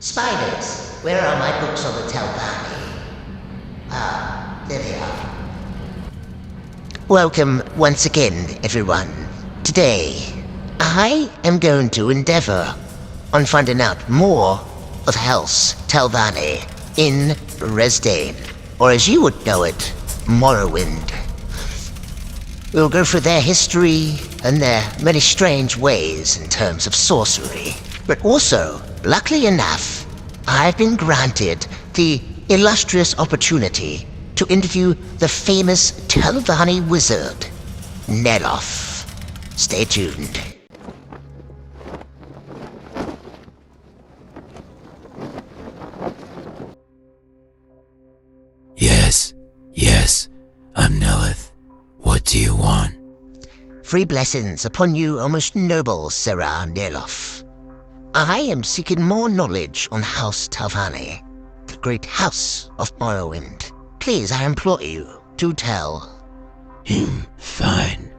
Spiders, where are my books on the Telvanni? Ah, there they are. Welcome once again, everyone. Today, I am going to endeavor on finding out more of House Telvanni in Resdane, or as you would know it, Morrowind. We'll go through their history and their many strange ways in terms of sorcery. But also, luckily enough, I've been granted the illustrious opportunity to interview the famous Telvanni wizard, Neloth. Stay tuned. Yes, I'm Neloth. What do you want? Free blessings upon you, O most noble Sirrah Neloth. I am seeking more knowledge on House Telvanni, the great house of Morrowind. Please, I implore you, do tell. Fine.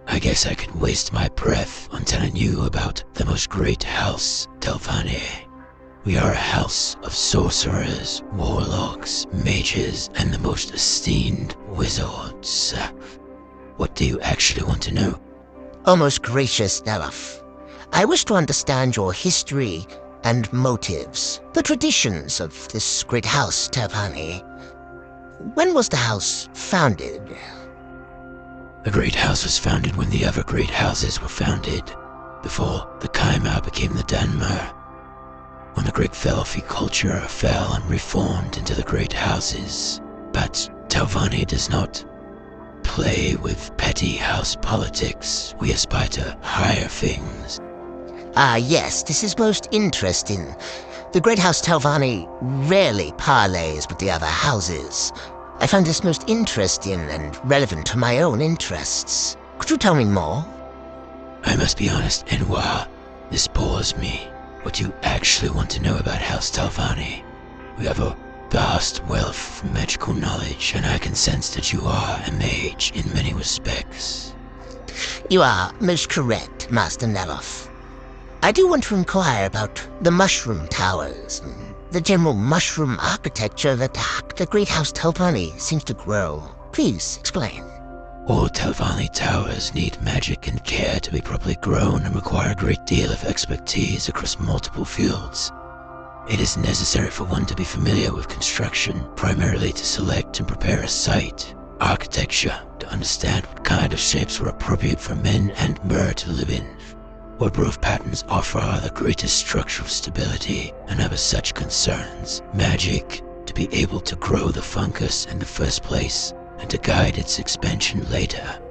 I guess I could waste my breath on telling you about the most great house, Telvanni. We are a house of sorcerers, warlocks, mages, and the most esteemed wizards. What do you actually want to know? O most gracious Neloth, I wish to understand your history and motives, the traditions of this great house, Telvanni. When was the house founded? The great house was founded when the other great houses were founded, before the Kaimar became the Danmar. When the great Felfi culture fell and reformed into the great houses. But Telvanni does not play with petty house politics. We aspire to higher things. Ah, yes, this is most interesting. The great house Telvanni rarely parleys with the other houses. I find this most interesting and relevant to my own interests. Could you tell me more? I must be honest, Enwa, this bores me. What you actually want to know about House Telvanni. We have a vast wealth of magical knowledge, and I can sense that you are a mage in many respects. You are most correct, Master Neloth. I do want to inquire about the mushroom towers, and the general mushroom architecture that the great house Telvanni seems to grow. Please, explain. All Telvanni towers need magic and care to be properly grown and require a great deal of expertise across multiple fields. It is necessary for one to be familiar with construction, primarily to select and prepare a site, architecture, to understand what kind of shapes were appropriate for men and mer to live in, what roof patterns offer the greatest structural stability, and other such concerns. Magic, to be able to grow the fungus in the first place, and to guide its expansion later.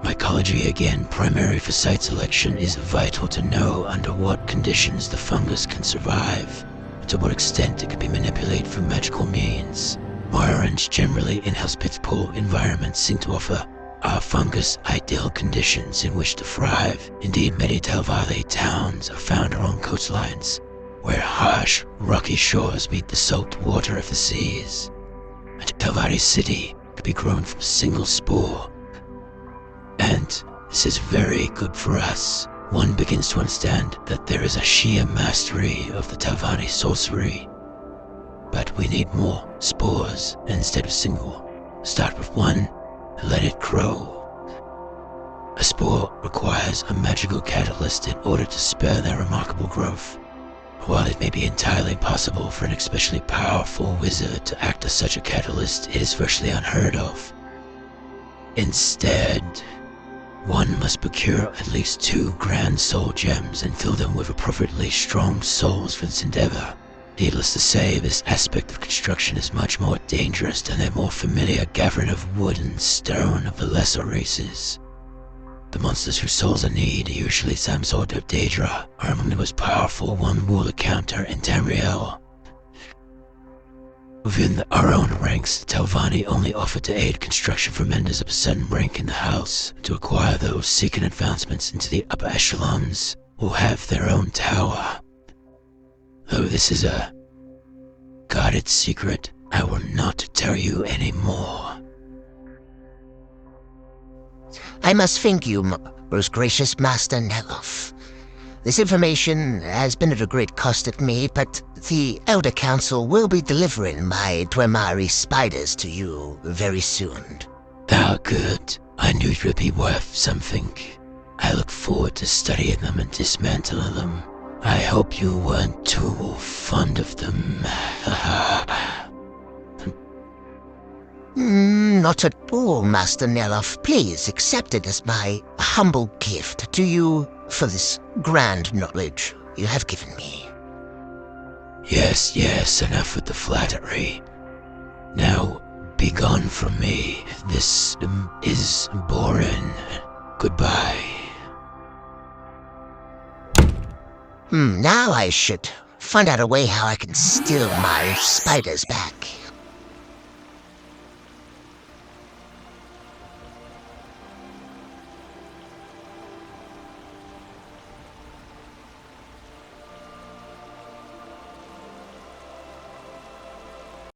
Mycology, again, primary for site selection, is vital to know under what conditions the fungus can survive, and to what extent it can be manipulated for magical means. Morrowind's generally inhospitable environments seem to offer our fungus ideal conditions in which to thrive. Indeed, many Telvanni towns are found along coastlines, where harsh, rocky shores meet the salt water of the seas. And Telvanni city could be grown from a single spore. And this is very good for us. One begins to understand that there is a sheer mastery of the Telvanni sorcery. But we need more spores instead of single. Start with one and let it grow. A spore requires a magical catalyst in order to spur their remarkable growth. While it may be entirely impossible for an especially powerful wizard to act as such a catalyst, it is virtually unheard of. Instead, one must procure at least 2 grand soul gems and fill them with appropriately strong souls for this endeavor. Needless to say, this aspect of construction is much more dangerous than the more familiar gathering of wood and stone of the lesser races. The monsters whose souls are needed, usually some sort of Daedra, are among the most powerful one will encounter in Tamriel. Within our own ranks, the Telvanni only offer to aid construction for members of a certain rank in the house. To acquire those seeking advancements into the upper echelons will have their own tower. Though this is a guarded secret, I will not tell you any more. I must thank you, most gracious Master Neloth. This information has been at a great cost of me, but the Elder Council will be delivering my Dwemari spiders to you very soon. Ah, good. I knew you would be worth something. I look forward to studying them and dismantling them. I hope you weren't too fond of them. Not at all, Master Neloth. Please accept it as my humble gift to you for this grand knowledge you have given me. Yes, enough with the flattery. Now, be gone from me. This is boring. Goodbye. Now I should find out a way how I can steal my spiders back.